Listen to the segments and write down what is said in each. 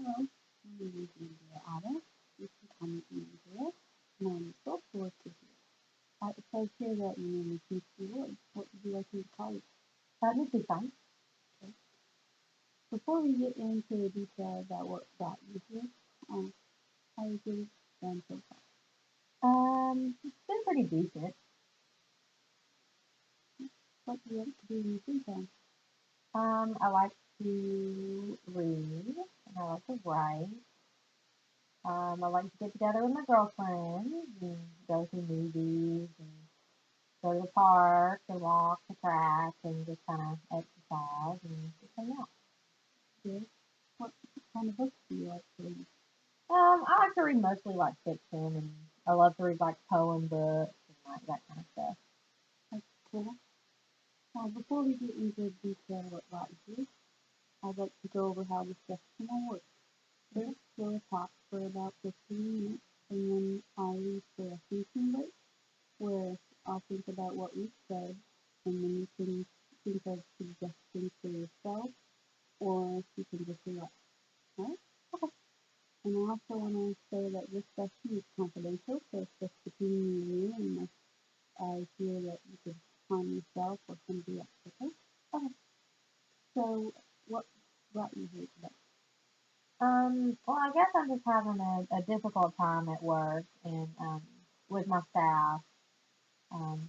Hello, my name is Andrea Ada. You can call me Andrea, and I'm so forward to here. It says here that your name is Misty. What would you like me to call you? Would be fine. Okay. Before we get into the detail about what brought you here, how is your been so far? It's been pretty decent. What do you like to do in your free time? I like to read and I like to write. I like to get together with my girlfriends and go to movies and go to the park and walk the track and just kind of exercise and just hang out. Good. What kind of books do you like to read? I like to read mostly like fiction and I love to read like poem books and like that kind of stuff. That's cool. Before we get into the detail of what brought you here, I'd like to go over how this session will work. First, we'll talk for about 15 minutes, and then I'll leave for a thinking break where I'll think about what we've said, and then you can think of suggestions for yourself, or you can just relax. Right? Okay. And I also want to say that this session is confidential, so it's just between me and you, unless I feel that you could harm yourself or somebody else. Okay? Okay. So, what brought you here today? Well, I guess I'm just having a difficult time at work and with my staff. Um,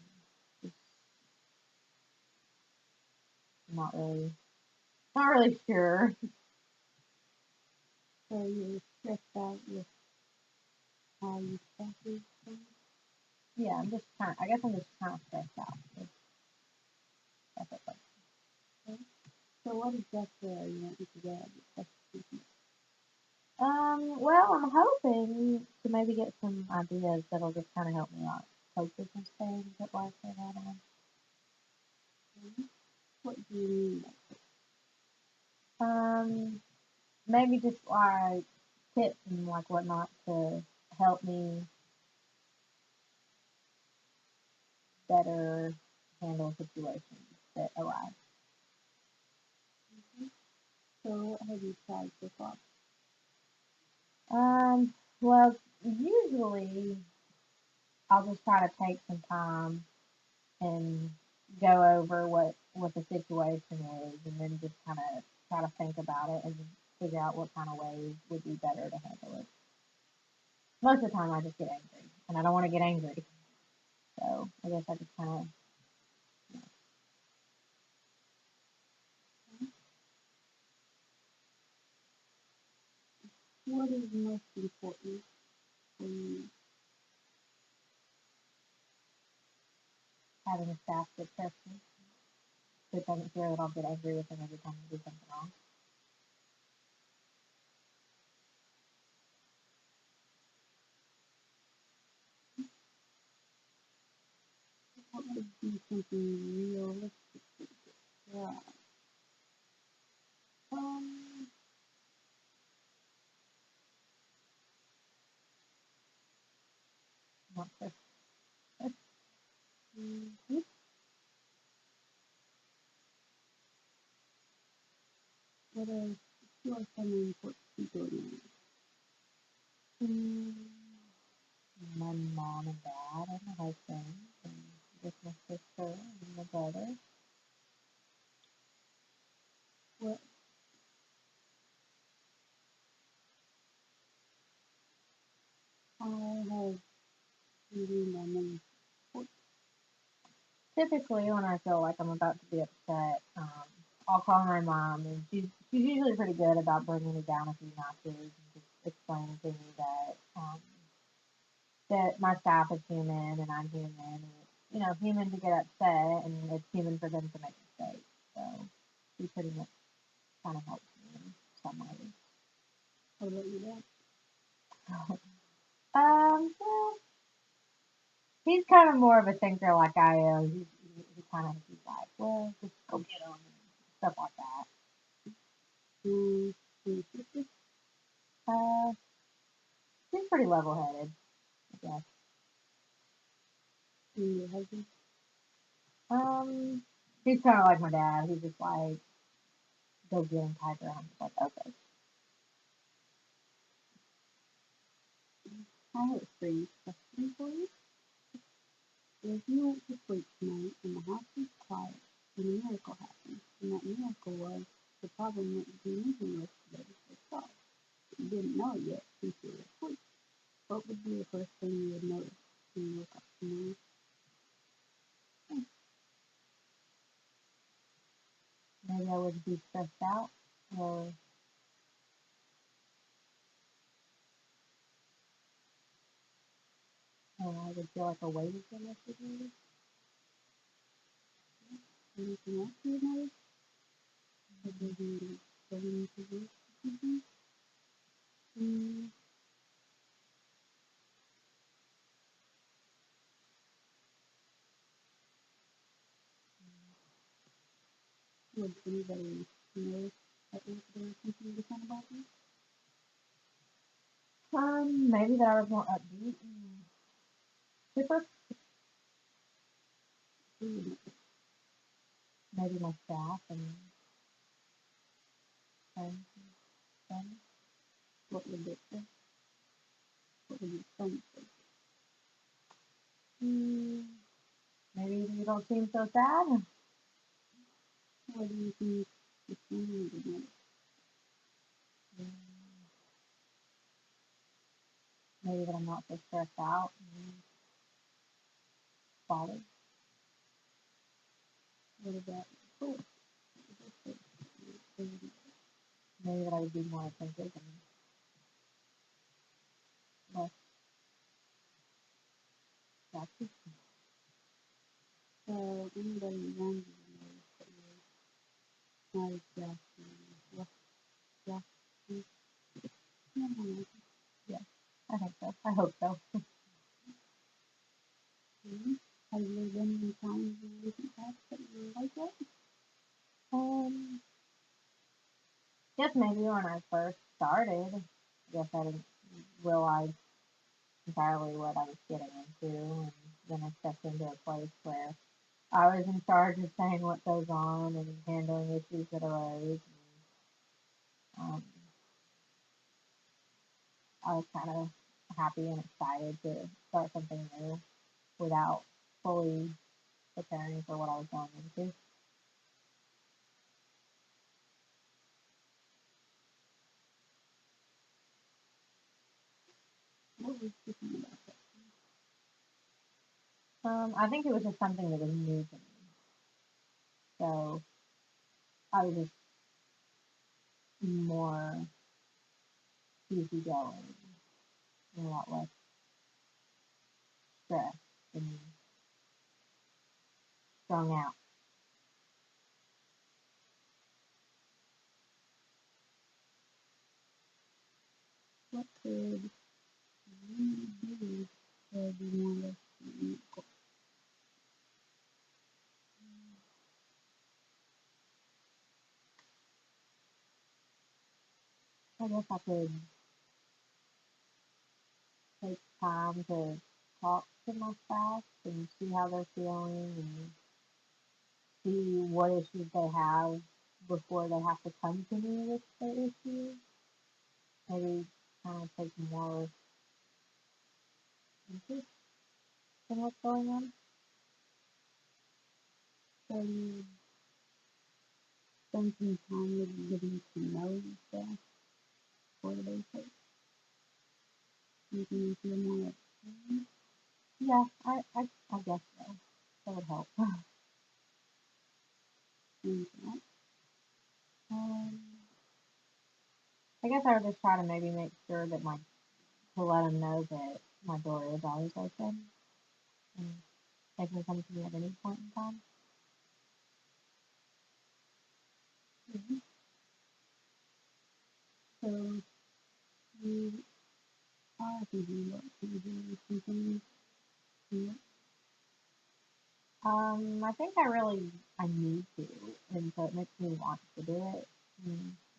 just not really, not really sure. So, you're stressed out with how you started things? Yeah, I'm just kind. I guess I'm just kind of stressed out. That's it. Okay. So what exactly are you wanting to get out of this execution? Well, I'm hoping to maybe get some ideas that'll just kind of help me like cope with some things at work that I don't. What do you mean by that? Maybe just like tips and like whatnot to help me better handle situations that arise. Mhm. So what have you tried so far? Well, usually I'll just try to take some time and go over what the situation is, and then just kind of try to think about it and figure out what kind of ways would be better to handle it. Most of the time, I just get angry, and I don't want to get angry, so I guess I just kind of. What is most important for you? Having a staff that trusts me, that doesn't fear that I'll get angry with them every time I do something wrong. What would be something realistic to try? Um, Not sure. mhm. What are who are some important people in your life? Mm, my mom and dad and my husband, and with my sister and my brother. What how have you been my most important? Typically, when I feel like I'm about to be upset, I'll call my mom, and she's usually pretty good about bringing me down a few notches and just explaining to me that my staff is human and I'm human, and it's human to get upset, and it's human for them to make mistakes. So she pretty much kind of helps me in some ways. What about your dad? Well, he's kind of more of a thinker like I am. He kind of he's like, well, just go get him and stuff like that. And your sister? Uh, he's pretty level-headed, I guess. And your husband? Um, he's kind of like my dad. He's just like, go get him, Tiger. I'm just like, okay. I have a strange question for you. If you went to sleep tonight and the house was quiet and a miracle happened, and that miracle was the problem that you've been living with today was solved. You didn't know it yet since you were asleep. What would be the first thing you would notice when you woke up tomorrow? Maybe I would be stressed out, or I would feel like a weight is lifted maybe. Anything else you would notice? Would you be going to work or something? Mm, Would anybody notice that there was something different about you? maybe that I was more upbeat and chipper. Who would notice? Maybe my staff and friends and friends. What would they say? What would your friends say? Mm, maybe you don't seem so sad. What do you think your family would notice? Mm, maybe that I'm not so stressed out and bothered. What about your coworkers? What would they say? They would Maybe that I would be more attentive and less distracted. so anybody around you would notice that you're not as drafty, less drafty. No, no, no. Yeah, I think so. I hope so. Okay. Have there been any times in recent past that you were like that? Um, guess maybe when I first started, I guess I didn't realize entirely what I was getting into, and then I stepped into a place where I was in charge of saying what goes on and handling issues that arose. And, I was kind of happy and excited to start something new without fully preparing for what I was going into. What was different about that? I think it was just something that was new to me, so I was just more easygoing and a lot less stressed and strung out. What could you do to be more or less unique? I guess I could take time to talk to my spouse and see how they're feeling and see what issues they have before they have to come to me with their issues. Maybe kind of take more interest in what's going on. So you spend some time maybe getting to know yourself for the basics, making you feel more at home. Yeah, I guess so. That would help. Anything else? Um, I guess I would just try to maybe make sure that to let them know that my door is always open and they can come to me at any point in time. Mm-hmm. So you are thinking about changing some things in your I think I need to, and so it makes me want to do it,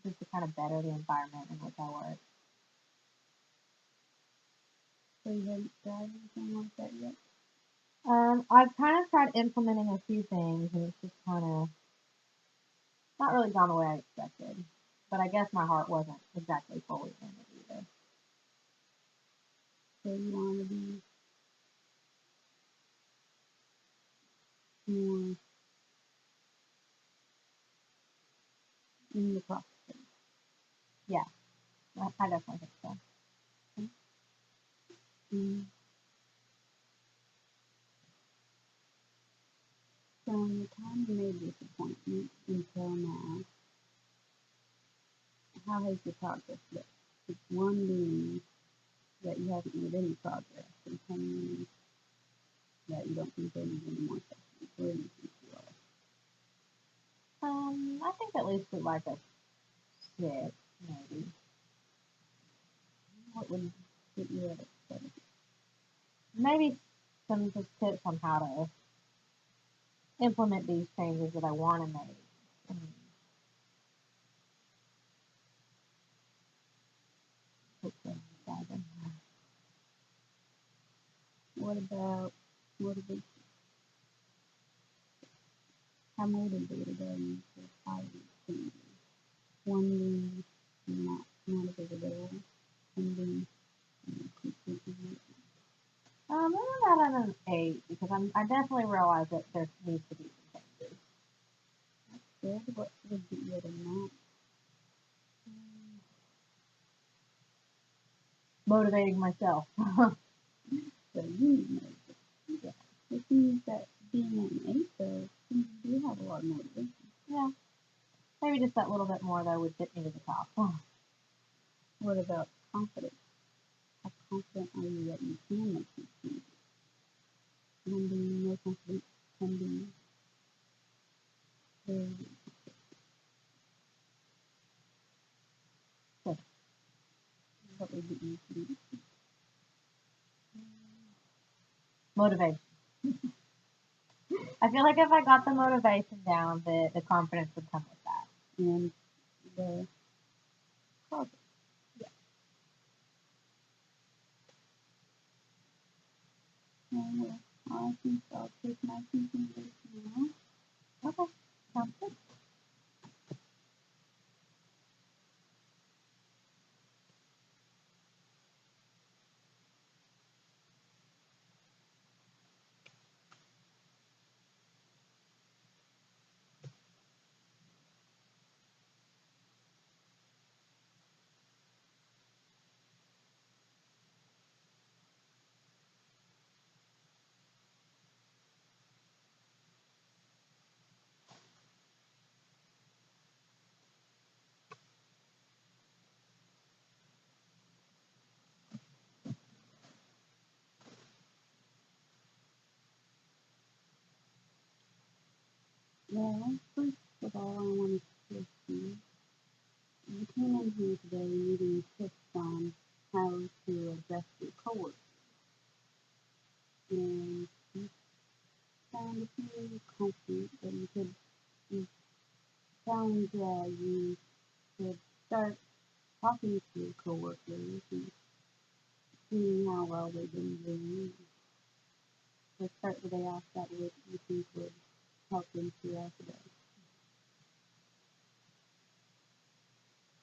just to kind of better the environment in which I work. so you haven't tried anything like that yet? I've kind of tried implementing a few things, and it's just kind of not really gone the way I expected. But I guess my heart wasn't exactly fully in it either. So you want to be more in the process. Yeah, I definitely think so. Mm. From the time you made this appointment until now, how has your progress looked? It's one being that you haven't made any progress, and 10 means that you don't think there need any more sessions. Where do you think you are? I think at least with like a 6, maybe. What would put you at a 7? Maybe some just tips on how to implement these changes that I want to make. Okay, 7. What about motivation? How motivated are you to apply these changes? One being you're not motivated at all, and being completely motivated. Maybe about an 8 because I definitely realize that there needs to be some changes. Good. What would get you at a 9? Motivating myself. So you need motivation. Yeah. Which means that being an 8, though, you do have a lot of motivation. Yeah. Maybe just that little bit more though would get me to the top. What about confidence? How confident are you that you can make these changes? One being no confidence, 10 being very Good. what would get you to do? Motivation. I feel like if I got the motivation down, the confidence would come with that. And the progress. Yeah. Well, I think I'll take my conclusion now. Okay. Sounds good. Well, first of all, I wanted to ask you, you came in here today needing tips on how to address your coworkers, and you sound a few confident that you found you could start talking to your coworkers and seeing how well they've been doing. To start the day off that way, you think would help them throughout the day.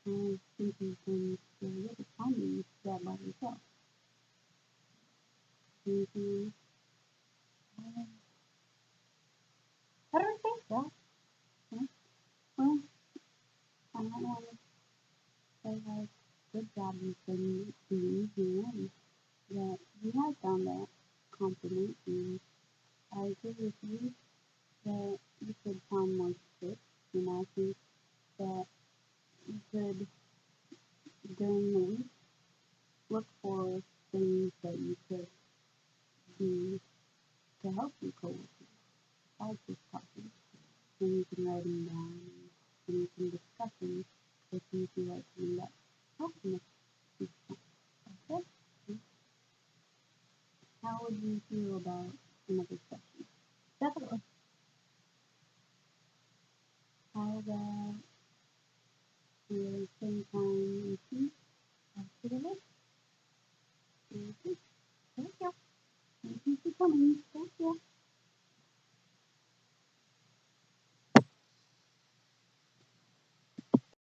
I think you can look at finding that by yourself. Anything Um, I don't think so. else? Well, I don't want to say how good job you've been doing here and that you have found that compliment, and I agree with you that you could find more tips, and I think that you could, during the week, look for things that you could do to help your coworkers, besides just talking. And you can write them down and you can discuss them if you feel like you that helping them. Okay? How would you feel about another session? Definitely. How about the same time